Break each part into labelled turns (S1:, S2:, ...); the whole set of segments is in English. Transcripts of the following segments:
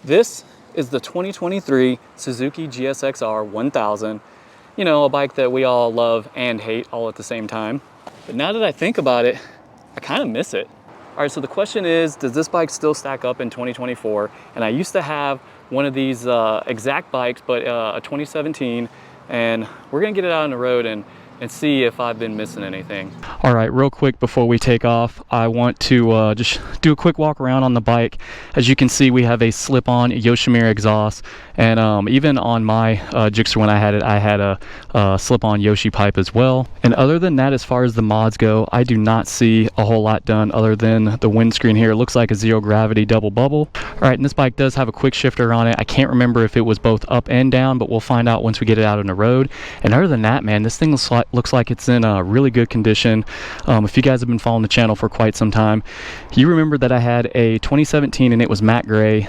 S1: This is the 2023 Suzuki GSXR 1000. You know, a bike that we all love and hate all at the same time. But now that I think about it, I kind of miss it. All right, so the question is, does this bike still stack up in 2024? And I used to have one of these exact bikes, but a 2017, and we're gonna get it out on the road and see if I've been missing anything. All right, real quick before we take off, I want to just do a quick walk around on the bike. As you can see, we have a slip-on Yoshimura exhaust, and even on my Gixxer when I had it, I had a slip-on Yoshi pipe as well. And other than that, as far as the mods go, I do not see a whole lot done other than the windscreen here. It looks like a zero gravity double bubble. All right, and this bike does have a quick shifter on it. I can't remember if it was both up and down, but we'll find out once we get it out on the road. And other than that, man, this thing looks like it's in a really good condition. If you guys have been following the channel for quite some time, you remember that I had a 2017 and it was matte gray.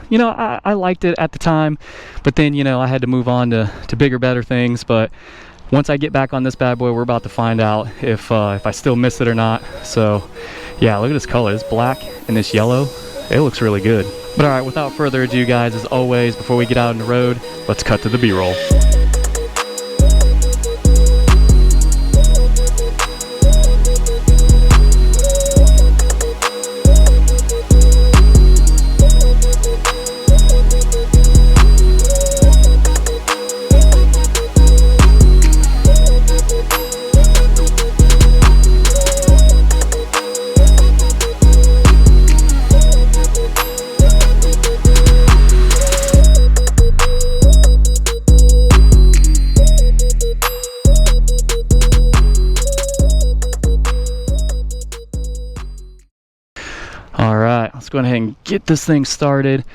S1: You know, I liked it at the time, but then, you know, I had to move on to bigger, better things. But once I get back on this bad boy, we're about to find out if I still miss it or not. So yeah, look at this color. This black and this yellow, it looks really good. But all right, without further ado, guys, as always, before we get out on the road, let's cut to the B-roll. Let's go ahead and get this thing started.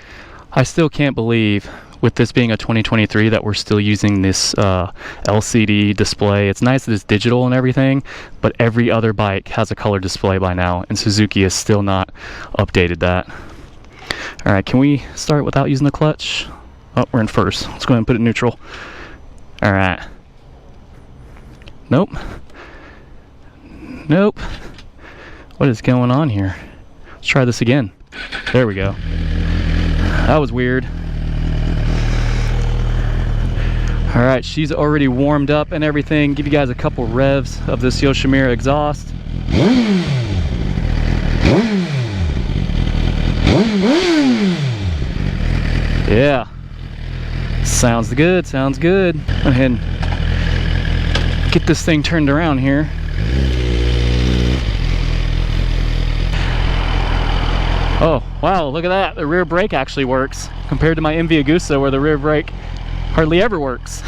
S1: I still can't believe, with this being a 2023, that we're still using this LCD display. It's nice that it's digital and everything, but every other bike has a color display by now, and Suzuki has still not updated that. All right, can we start without using the clutch? Oh, we're in first. Let's go ahead and put it in neutral. All right. Nope. Nope. What is going on here? Let's try this again. There we go. That was weird. All right, she's already warmed up and everything. Give you guys a couple revs of this Yoshimura exhaust. Yeah. Sounds good, sounds good. Go ahead and get this thing turned around here. Oh, wow, look at that. The rear brake actually works compared to my MV Agusta, where the rear brake hardly ever works.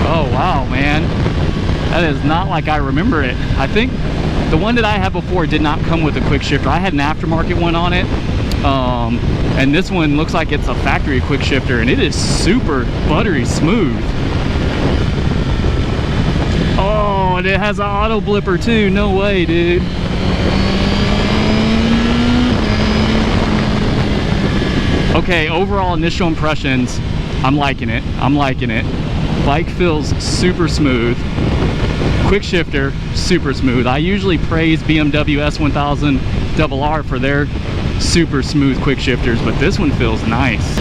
S1: Oh, wow, man. That is not like I remember it. I think the one that I had before did not come with a quick shifter. I had an aftermarket one on it. And this one looks like it's a factory quick shifter, and it is super buttery smooth. Oh, and it has an auto blipper too. No way, dude. Okay, overall initial impressions, I'm liking it. I'm liking it. Bike feels super smooth. Quick shifter, super smooth. I usually praise BMW S1000 RR for their super smooth quick shifters, but this one feels nice.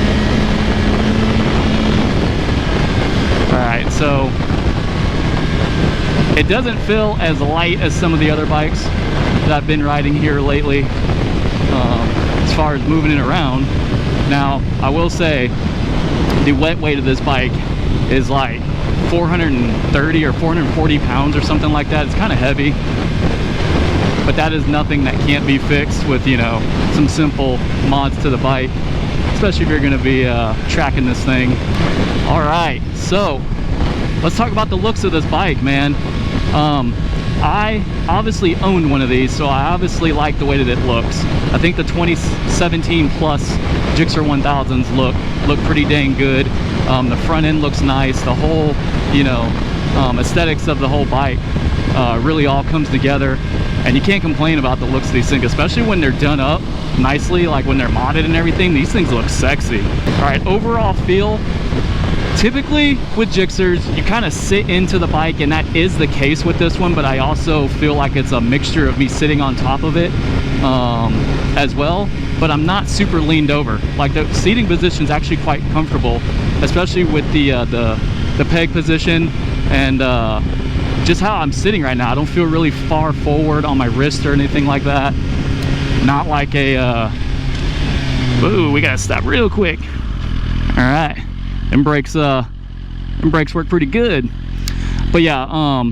S1: All right, so it doesn't feel as light as some of the other bikes that I've been riding here lately, as far as moving it around. Now, I will say the wet weight of this bike is like 430 or 440 pounds or something like that. It's kind of heavy. But that is nothing that can't be fixed with, you know, some simple mods to the bike, especially if you're going to be tracking this thing. All right, so let's talk about the looks of this bike, man. I obviously owned one of these, so I obviously like the way that it looks. I think the 2017 Plus Gixxer 1000s look pretty dang good. The front end looks nice. The whole, you know, aesthetics of the whole bike really all comes together, and you can't complain about the looks of these things, especially when they're done up nicely, like when they're modded and everything. These things look sexy. All right, overall feel. Typically with Gixxers, you kind of sit into the bike, and that is the case with this one, but I also feel like it's a mixture of me sitting on top of it as well, but I'm not super leaned over. Like the seating position is actually quite comfortable, especially with the peg position and just how I'm sitting right now. I don't feel really far forward on my wrist or anything like that. Not like a ooh, we gotta stop real quick. All right. And brakes work pretty good. But yeah,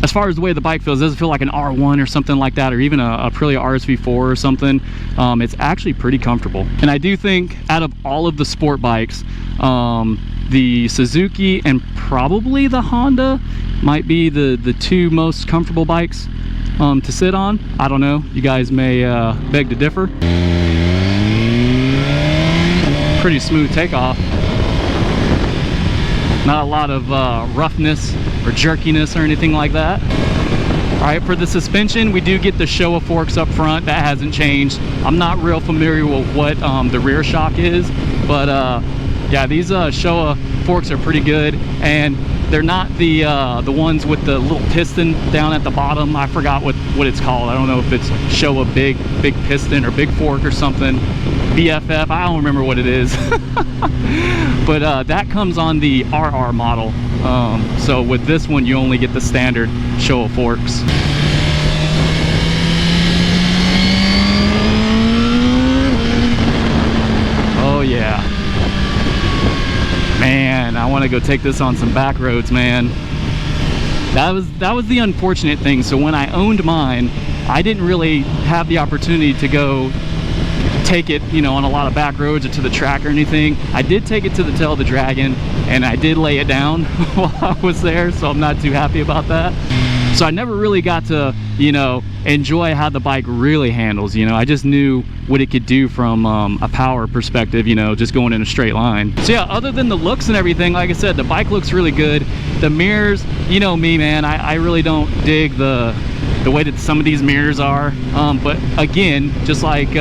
S1: as far as the way the bike feels, it doesn't feel like an R1 or something like that, or even a Aprilia RSV4 or something. It's actually pretty comfortable. And I do think out of all of the sport bikes, the Suzuki and probably the Honda might be the two most comfortable bikes to sit on. I don't know, you guys may beg to differ. Pretty smooth takeoff. Not a lot of roughness or jerkiness or anything like that. All right, for the suspension, we do get the Showa forks up front. That hasn't changed. I'm not real familiar with what the rear shock is, but yeah, these Showa forks are pretty good, and they're not the ones with the little piston down at the bottom. I forgot what it's called. I don't know if it's Showa big piston or big fork or something. BFF, I don't remember what it is. But that comes on the RR model. So with this one, you only get the standard Showa forks. Oh yeah. Man, I want to go take this on some back roads, man. That was the unfortunate thing. So when I owned mine, I didn't really have the opportunity to go take it, you know, on a lot of back roads or to the track or anything. I did take it to the Tail of the Dragon, and I did lay it down while I was there, so I'm not too happy about that. So I never really got to, you know, enjoy how the bike really handles. You know, I just knew what it could do from a power perspective, you know, just going in a straight line. So yeah, other than the looks and everything, like I said, the bike looks really good. The mirrors, you know me, man, I really don't dig the way that some of these mirrors are. But again, just like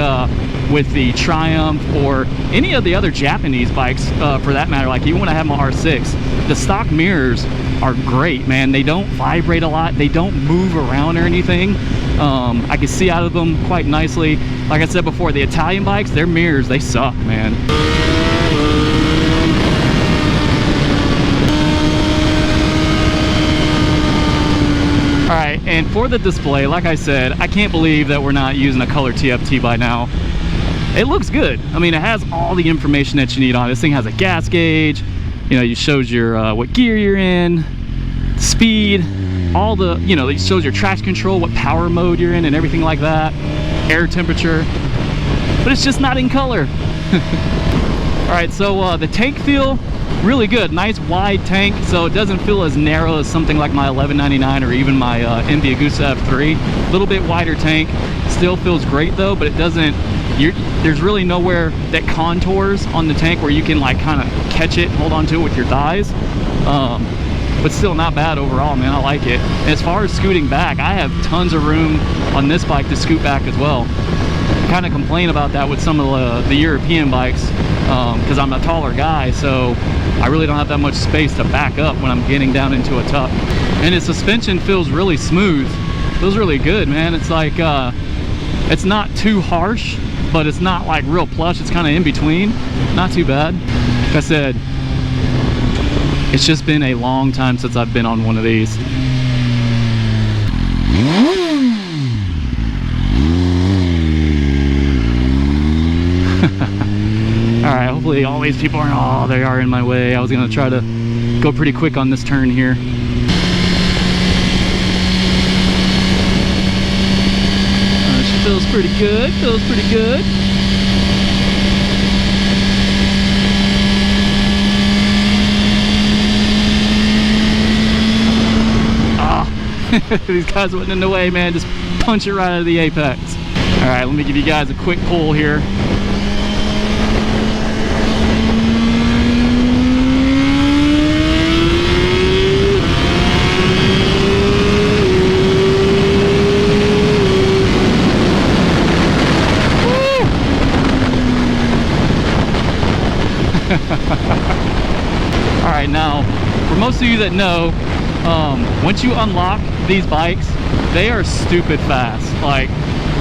S1: with the Triumph or any of the other Japanese bikes for that matter, like even when I have my R6, the stock mirrors are great, man. They don't vibrate a lot, they don't move around or anything. I can see out of them quite nicely. Like I said before, the Italian bikes, their mirrors, they suck, man. All right, and for the display, like I said, I can't believe that we're not using a color TFT by now. It looks good. I mean, it has all the information that you need on it. This thing has a gas gauge, you know, it shows your what gear you're in, speed, all the, you know, it shows your traction control, what power mode you're in and everything like that, air temperature, but it's just not in color. All right, so the tank feel really good. Nice wide tank, so it doesn't feel as narrow as something like my 1199 or even my MV Agusta F3. A little bit wider tank. Still feels great though, but it doesn't, there's really nowhere that contours on the tank where you can like kind of catch it, hold on to it with your thighs. But still not bad overall, man. I like it. And as far as scooting back, I have tons of room on this bike to scoot back as well. I kind of complain about that with some of the European bikes because I'm a taller guy, so I really don't have that much space to back up when I'm getting down into a tuck. And the suspension feels really smooth. Feels really good, man. It's like it's not too harsh, but it's not like real plush. It's kind of in between. Not too bad. Like I said, it's just been a long time since I've been on one of these. All right, hopefully all these people aren't, oh, they are in my way. I was gonna try to go pretty quick on this turn here. She feels pretty good, feels pretty good. These guys wasn't in the way, man. Just punch it right out of the apex. All right, let me give you guys a quick pull here. All right, now for most of you that know, once you unlock these bikes, they are stupid fast. Like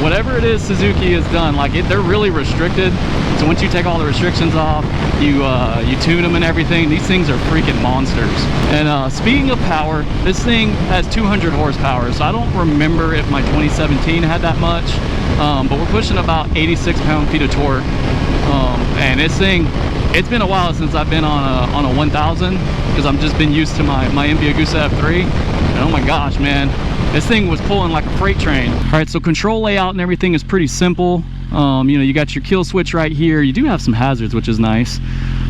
S1: whatever it is Suzuki has done, like they're really restricted. So once you take all the restrictions off, you tune them and everything, these things are freaking monsters. And speaking of power, this thing has 200 horsepower, so I don't remember if my 2017 had that much, but we're pushing about 86 pound-feet of torque. And this thing, it's been a while since I've been on a 1000, because I've just been used to my MV Agusta F3. And oh my gosh, man, this thing was pulling like a freight train. All right, so control layout and everything is pretty simple. You know, you got your kill switch right here. You do have some hazards, which is nice.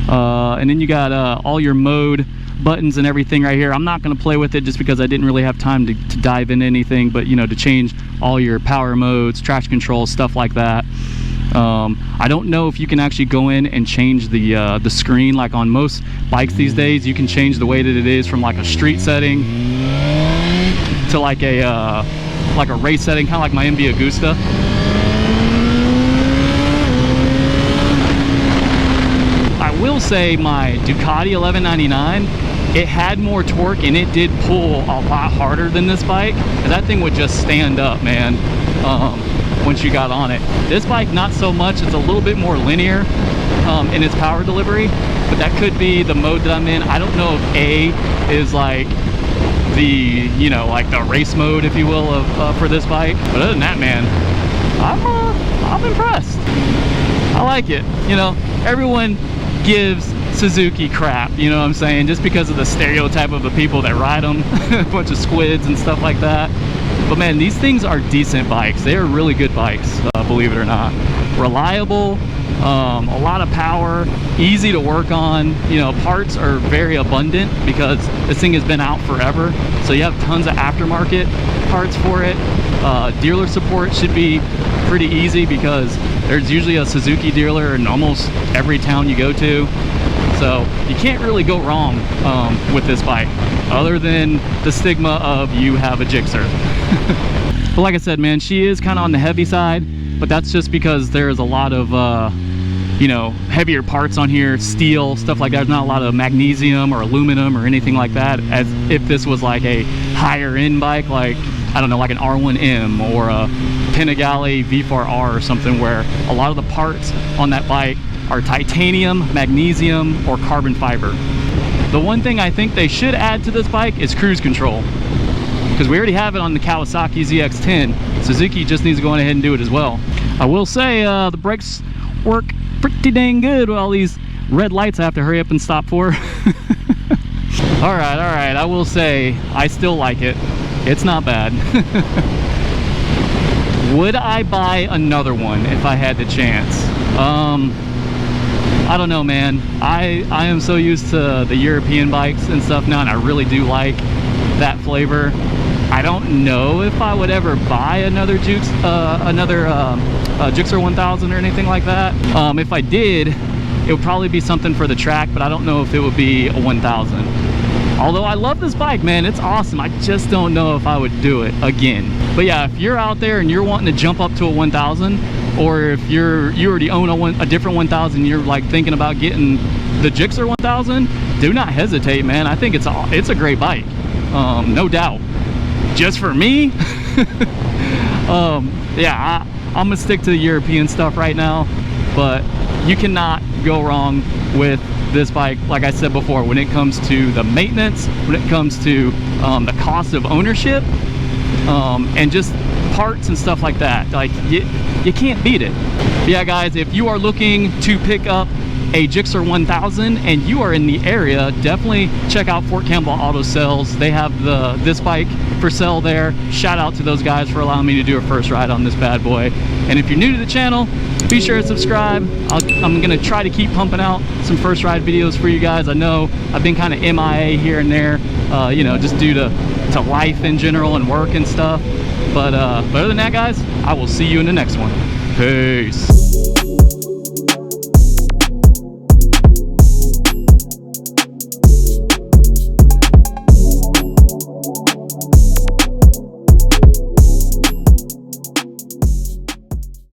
S1: And then you got all your mode buttons and everything right here. I'm not going to play with it just because I didn't really have time to dive into anything, but you know, to change all your power modes, traction control, stuff like that. I don't know if you can actually go in and change the screen. Like on most bikes these days, you can change the way that it is from like a street setting to like a race setting, kind of like my MV Agusta. I will say my Ducati 1199, it had more torque and it did pull a lot harder than this bike, and that thing would just stand up, man. Once you got on it, this bike not so much. It's a little bit more linear in its power delivery, but that could be the mode that I'm in. I don't know if A is like the, you know, like the race mode, if you will, of for this bike. But other than that, man, I'm impressed. I like it. You know, everyone gives Suzuki crap, you know what I'm saying, just because of the stereotype of the people that ride them, a bunch of squids and stuff like that. But man, these things are decent bikes. They are really good bikes, believe it or not. Reliable, a lot of power, easy to work on. You know, parts are very abundant because this thing has been out forever. So you have tons of aftermarket parts for it. Dealer support should be pretty easy because there's usually a Suzuki dealer in almost every town you go to. So you can't really go wrong with this bike, other than the stigma of you have a Gixxer. But like I said, man, she is kind of on the heavy side, but that's just because there's a lot of you know, heavier parts on here, steel, stuff like that. There's not a lot of magnesium or aluminum or anything like that, as if this was like a higher end bike, like, I don't know, like an R1M or a Panigale V4R or something, where a lot of the parts on that bike are titanium, magnesium, or carbon fiber. The one thing I think they should add to this bike is cruise control, because we already have it on the Kawasaki ZX10. Suzuki just needs to go on ahead and do it as well. I will say the brakes work pretty dang good with all these red lights I have to hurry up and stop for. all right, I will say I still like it. It's not bad. Would I buy another one if I had the chance? I don't know, man. I am so used to the European bikes and stuff now, and I really do like that flavor. I don't know if I would ever buy another Gixxer 1000 or anything like that. If I did, it would probably be something for the track, but I don't know if it would be a 1000. Although I love this bike, man, it's awesome. I just don't know if I would do it again. But yeah, if you're out there and you're wanting to jump up to a 1000, or if you already own a different 1000, you're like thinking about getting the Gixxer 1000, do not hesitate, man. I think it's a great bike, no doubt. Just for me, yeah, I'm gonna stick to the European stuff right now, but you cannot go wrong with this bike. Like I said before, when it comes to the maintenance, when it comes to the cost of ownership, and just parts and stuff like that, like you can't beat it. But yeah, guys, if you are looking to pick up a Gixxer 1000 and you are in the area, definitely check out Fort Campbell Auto Sales. They have this bike for sale there. Shout out to those guys for allowing me to do a first ride on this bad boy. And if you're new to the channel, be sure to subscribe. I'm gonna try to keep pumping out some first ride videos for you guys. I know I've been kind of MIA here and there, you know, just due to life in general and work and stuff. But other than that, guys, I will see you in the next one. Peace.